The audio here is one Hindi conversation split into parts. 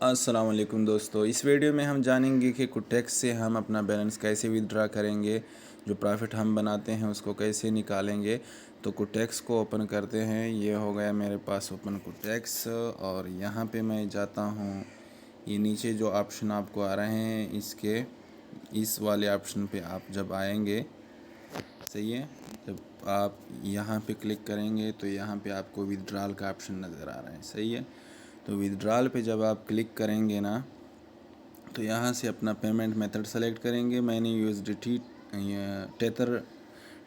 अस्सलाम वालेकुम दोस्तों, इस वीडियो में हम जानेंगे कि कुटेक्स से हम अपना बैलेंस कैसे विदड्रा करेंगे, जो प्रॉफिट हम बनाते हैं उसको कैसे निकालेंगे। तो कुटेक्स को ओपन करते हैं। ये हो गया मेरे पास ओपन कुटेक्स और यहाँ पे मैं जाता हूँ। ये नीचे जो ऑप्शन आपको आ रहे हैं इसके इस वाले ऑप्शन पे आप जब आएंगे, सही है, जब आप यहाँ पे क्लिक करेंगे तो यहाँ पे आपको विदड्रॉल का ऑप्शन नज़र आ रहा है, सही है। तो विदड्रॉल पे जब आप क्लिक करेंगे ना, तो यहाँ से अपना पेमेंट मेथड सेलेक्ट करेंगे। मैंने USDT टेथर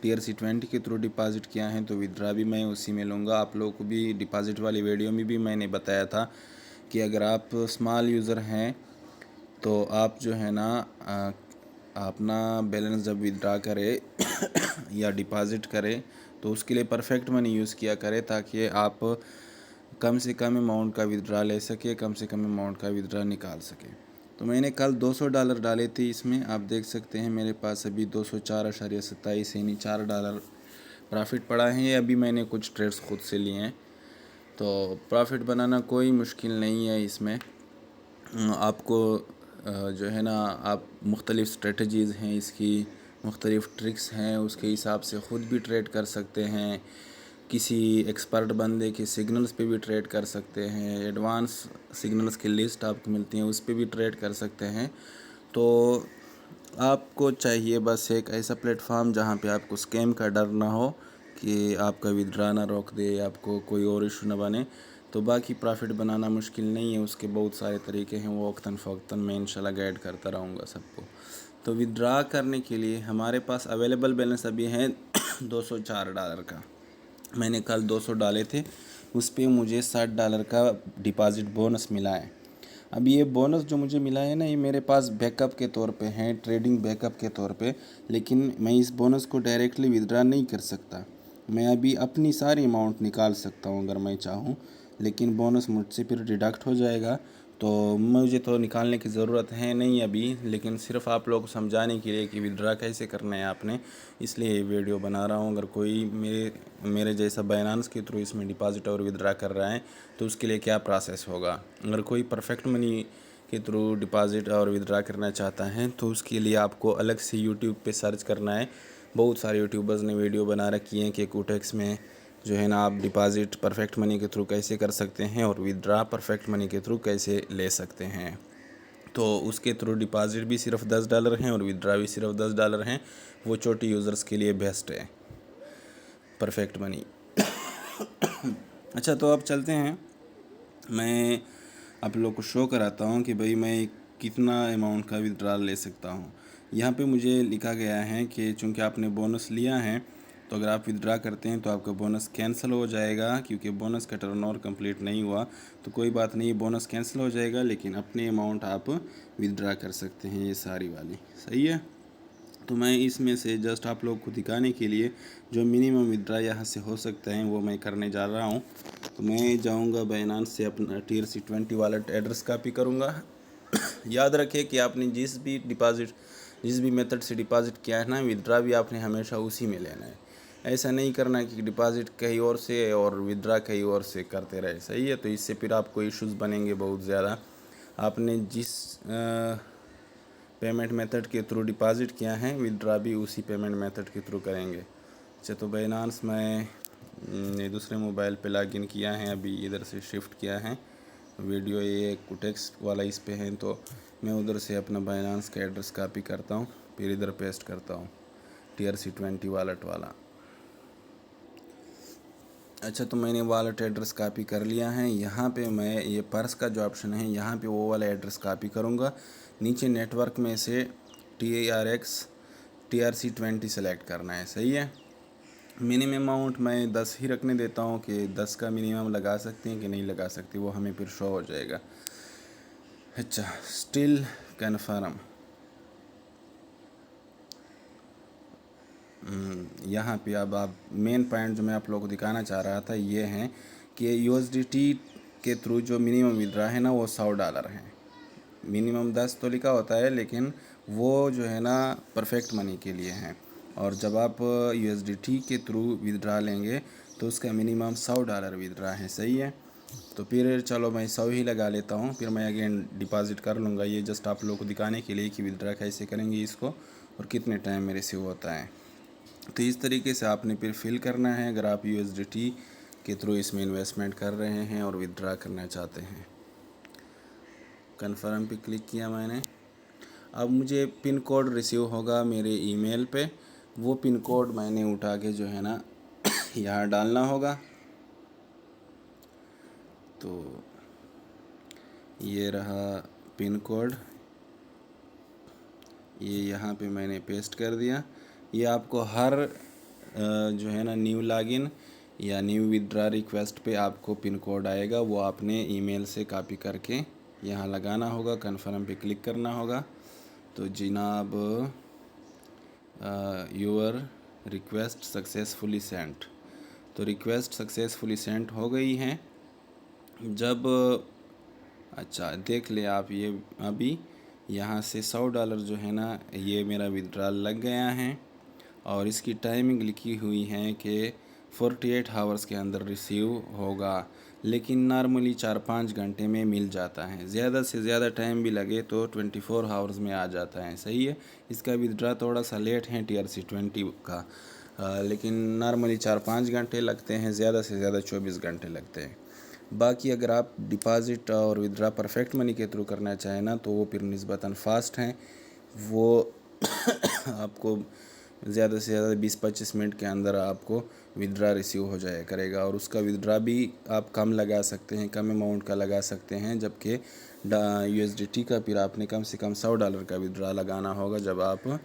TRC20 के थ्रू डिपॉजिट किया है, तो विदड्रा भी मैं उसी में लूँगा। आप लोगों को भी डिपॉजिट वाली वीडियो में भी मैंने बताया था कि अगर आप स्मॉल यूज़र हैं तो आप जो है ना अपना बैलेंस जब विदड्रा करें या डिपॉजिट करें तो उसके लिए परफेक्ट मनी यूज़ किया करें, ताकि आप कम से कम अमाउंट का विदड्रा ले सके, कम से कम अमाउंट का विदड्रा निकाल सके। तो मैंने कल $200 डाले थे इसमें, आप देख सकते हैं मेरे पास अभी 204.27 यानी $4 प्रॉफिट पड़ा है। ये अभी मैंने कुछ ट्रेड्स खुद से लिए हैं। तो प्रॉफिट बनाना कोई मुश्किल नहीं है इसमें। आपको जो है ना, आप मुख्तलिफ़ स्ट्रेटजीज़ हैं इसकी, मुख्तलिफ़ ट्रिक्स हैं, उसके हिसाब से ख़ुद भी ट्रेड कर सकते हैं। किसी एक्सपर्ट बंदे के सिग्नल्स पे भी ट्रेड कर सकते हैं। एडवांस सिग्नल्स की लिस्ट आपको मिलती है, उस पे भी ट्रेड कर सकते हैं। तो आपको चाहिए बस एक ऐसा प्लेटफॉर्म जहाँ पे आपको स्कैम का डर ना हो कि आपका विदड्रा ना रोक दे, आपको कोई और इशू ना बने। तो बाकी प्रॉफिट बनाना मुश्किल नहीं है, उसके बहुत सारे तरीके हैं, वो वक्तन फ़वक्तन मैं इंशाल्लाह गाइड करता रहूँगा सबको। तो विदड्रा करने के लिए हमारे पास अवेलेबल बैलेंस अभी है $204 का। मैंने कल 200 डाले थे, उस पे मुझे $60 का डिपॉज़िट बोनस मिला है। अब ये बोनस जो मुझे मिला है ना, ये मेरे पास बैकअप के तौर पे है, ट्रेडिंग बैकअप के तौर पे। लेकिन मैं इस बोनस को डायरेक्टली विदड्रा नहीं कर सकता। मैं अभी अपनी सारी अमाउंट निकाल सकता हूँ अगर मैं चाहूँ, लेकिन बोनस मुझसे फिर डिडक्ट हो जाएगा। तो मुझे तो निकालने की ज़रूरत है नहीं अभी, लेकिन सिर्फ आप लोग को समझाने के लिए कि विदड्रा कैसे करना है आपने, इसलिए ये वीडियो बना रहा हूँ। अगर कोई मेरे जैसा बाइनेंस के थ्रू इसमें डिपॉजिट और विदड्रा कर रहा है तो उसके लिए क्या प्रोसेस होगा। अगर कोई परफेक्ट मनी के थ्रू डिपॉजिट और विदड्रा करना चाहता है तो उसके लिए आपको अलग से यूट्यूब पे सर्च करना है। बहुत सारे यूट्यूबर्स ने वीडियो बना रखी हैं कि कुटेक्स में जो है ना, आप डिपॉजिट परफेक्ट मनी के थ्रू कैसे कर सकते हैं और विदड्रा परफेक्ट मनी के थ्रू कैसे ले सकते हैं। तो उसके थ्रू डिपॉजिट भी सिर्फ $10 हैं और विदड्रा भी सिर्फ $10 हैं। वो छोटे यूज़र्स के लिए बेस्ट है परफेक्ट मनी। अच्छा, तो अब चलते हैं, मैं आप लोग को शो कराता हूँ कि भाई मैं कितना अमाउंट का विदड्रॉल ले सकता हूँ। यहाँ पे मुझे लिखा गया है कि चूँकि आपने बोनस लिया है तो अगर आप विदड्रा करते हैं तो आपका बोनस कैंसिल हो जाएगा, क्योंकि बोनस का टर्नओवर कंप्लीट नहीं हुआ। तो कोई बात नहीं, बोनस कैंसिल हो जाएगा, लेकिन अपने अमाउंट आप विदड्रा कर सकते हैं, ये सारी वाली, सही है। तो मैं इसमें से जस्ट आप लोग को दिखाने के लिए जो मिनिमम विदड्रा यहाँ से हो सकता है वो मैं करने जा रहा हूँ। तो मैं जाऊँगा बाइनेंस से अपना TRC20 वॉलेट एड्रेस कॉपी करूँगा। याद रखें कि आपने जिस भी मेथड से डिपॉजिट किया है ना, विदड्रा भी आपने हमेशा उसी में लेना है। ऐसा नहीं करना है कि डिपॉजिट कहीं और से और विदड्रा कहीं और से करते रहे, सही है। तो इससे फिर आपको इश्यूज़ बनेंगे बहुत ज़्यादा। आपने जिस पेमेंट मेथड के थ्रू डिपॉजिट किया है, विदड्रा भी उसी पेमेंट मेथड के थ्रू करेंगे। अच्छा, तो बाइनेंस मैं दूसरे मोबाइल पे लॉगिन किया है, अभी इधर से शिफ्ट किया है। वीडियो ये कुटेक्स वाला इस पे है, तो मैं उधर से अपना बाइनेंस का एड्रेस कॉपी करता हूँ, फिर इधर पेस्ट करता हूँ TRC20 वॉलेट वाला। अच्छा, तो मैंने वॉलेट एड्रेस कॉपी कर लिया है। यहाँ पे मैं ये पर्स का जो ऑप्शन है यहाँ पे वो वाला एड्रेस कॉपी करूँगा। नीचे नेटवर्क में से TRC20 सेलेक्ट करना है, सही है। मिनिमम अमाउंट मैं 10 ही रखने देता हूँ कि 10 का मिनिमम लगा सकते हैं कि नहीं लगा सकते, वो हमें फिर शो हो जाएगा। अच्छा, स्टिल कन्फर्म। यहाँ पे अब आप मेन पॉइंट जो मैं आप लोगों को दिखाना चाह रहा था ये है कि USDT के थ्रू जो मिनिमम विदड्रा है ना, वो $100 है। मिनिमम 10 तो लिखा होता है, लेकिन वो जो है ना परफेक्ट मनी के लिए है। और जब आप USDT के थ्रू विदड्रा लेंगे तो उसका मिनिमम $100 विदड्रा है, सही है। तो फिर चलो मैं 100 ही लगा लेता हूँ, फिर मैं अगेन डिपॉज़िट कर लूँगा। ये जस्ट आप लोगों को दिखाने के लिए कि विड्रा कैसे करेंगे इसको और कितने टाइम में रिसीव होता है। तो इस तरीके से आपने फिर फिल करना है अगर आप USDT के थ्रू इसमें इन्वेस्टमेंट कर रहे हैं और विड्रा करना चाहते हैं। कन्फर्म पे क्लिक किया मैंने। अब मुझे पिन कोड रिसीव होगा मेरे ईमेल पे। वो पिन कोड मैंने उठा के जो है ना यहाँ डालना होगा। तो ये रहा पिन कोड, ये यहाँ पे मैंने पेस्ट कर दिया। ये आपको हर जो है ना न्यू लॉगिन या न्यू विड्रा रिक्वेस्ट पे आपको पिन कोड आएगा, वो आपने ईमेल से कॉपी करके यहाँ लगाना होगा। कन्फर्म पे क्लिक करना होगा। तो जनाब योर रिक्वेस्ट सक्सेसफुली सेंट, तो रिक्वेस्ट सक्सेसफुली सेंट हो गई है। जब अच्छा देख ले आप, ये अभी यहाँ से $100 जो है ना ये मेरा विड्रॉल लग गया है और इसकी टाइमिंग लिखी हुई है कि 48 आवर्स के अंदर रिसीव होगा, लेकिन नॉर्मली 4-5 घंटे में मिल जाता है। ज़्यादा से ज़्यादा टाइम भी लगे तो 24 आवर्स में आ जाता है। सही है। इसका विड्रा थोड़ा सा लेट है TRC20 का, लेकिन नॉर्मली 4-5 घंटे लगते हैं, ज़्यादा से ज़्यादा 24 घंटे लगते हैं। बाकी अगर आप डिपॉज़िट और विड्रा परफेक्ट मनी के थ्रू करना चाहें ना तो वो फिर निस्बतन फ़ास्ट हैं। वो आपको ज़्यादा से ज़्यादा 20-25 मिनट के अंदर आपको विड्रा रिसीव हो जाया करेगा और उसका विड्रा भी आप कम लगा सकते हैं, कम अमाउंट का लगा सकते हैं। जबकि USDT का फिर आपने कम से कम $100 का विड्रा लगाना होगा जब आप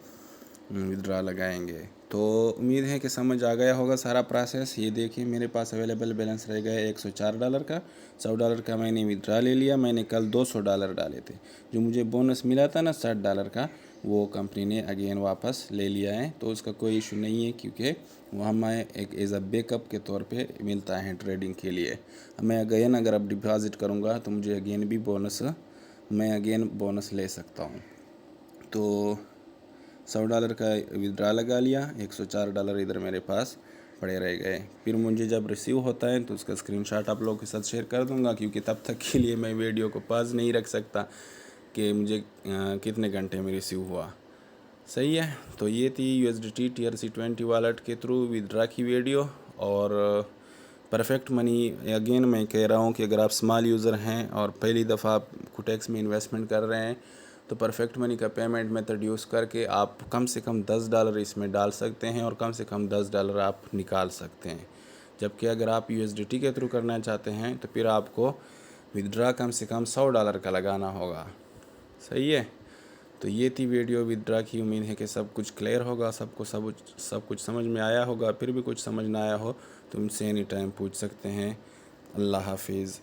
विड्रा लगाएंगे। तो उम्मीद है कि समझ आ गया होगा सारा प्रोसेस। ये देखिए मेरे पास अवेलेबल बैलेंस रह गया $104 का। $100 का मैंने विड्रा ले लिया। मैंने कल $200 डाले थे। जो मुझे बोनस मिला था ना $60 का, वो कंपनी ने अगेन वापस ले लिया है। तो उसका कोई इशू नहीं है, क्योंकि वो हमें एक एज अ बैकअप के तौर पे मिलता है ट्रेडिंग के लिए। मैं अगेन अगर अब डिपॉज़िट करूँगा तो मुझे अगेन भी बोनस ले सकता हूँ। तो $100 का विड्रा लगा लिया, $104 इधर मेरे पास पड़े रह गए। फिर मुझे जब रिसीव होता है तो उसका स्क्रीनशॉट आप लोगों के साथ शेयर कर दूंगा, क्योंकि तब तक के लिए मैं वीडियो को पॉज नहीं रख सकता कि मुझे कितने घंटे में रिसीव हुआ। सही है। तो ये थी USDT TRC20 वॉलेट के थ्रू विड्रा की वीडियो। और परफेक्ट मनी अगेन मैं कह रहा हूँ कि अगर आप स्मॉल यूज़र हैं और पहली दफ़ा आप कुटेक्स में इन्वेस्टमेंट कर रहे हैं तो परफेक्ट मनी का पेमेंट मेथड यूज़ करके आप कम से कम $10 इसमें डाल सकते हैं और कम से कम $10 आप निकाल सकते हैं। जबकि अगर आप USDT के थ्रू करना चाहते हैं तो फिर आपको विड्रा कम से कम $100 का लगाना होगा। सही है। तो ये थी वीडियो विड्रा की। उम्मीद है कि सब कुछ क्लियर होगा, सब कुछ समझ में आया होगा। फिर भी कुछ समझ ना आया हो तो मुझसे एनी टाइम पूछ सकते हैं। अल्लाह हाफिज़।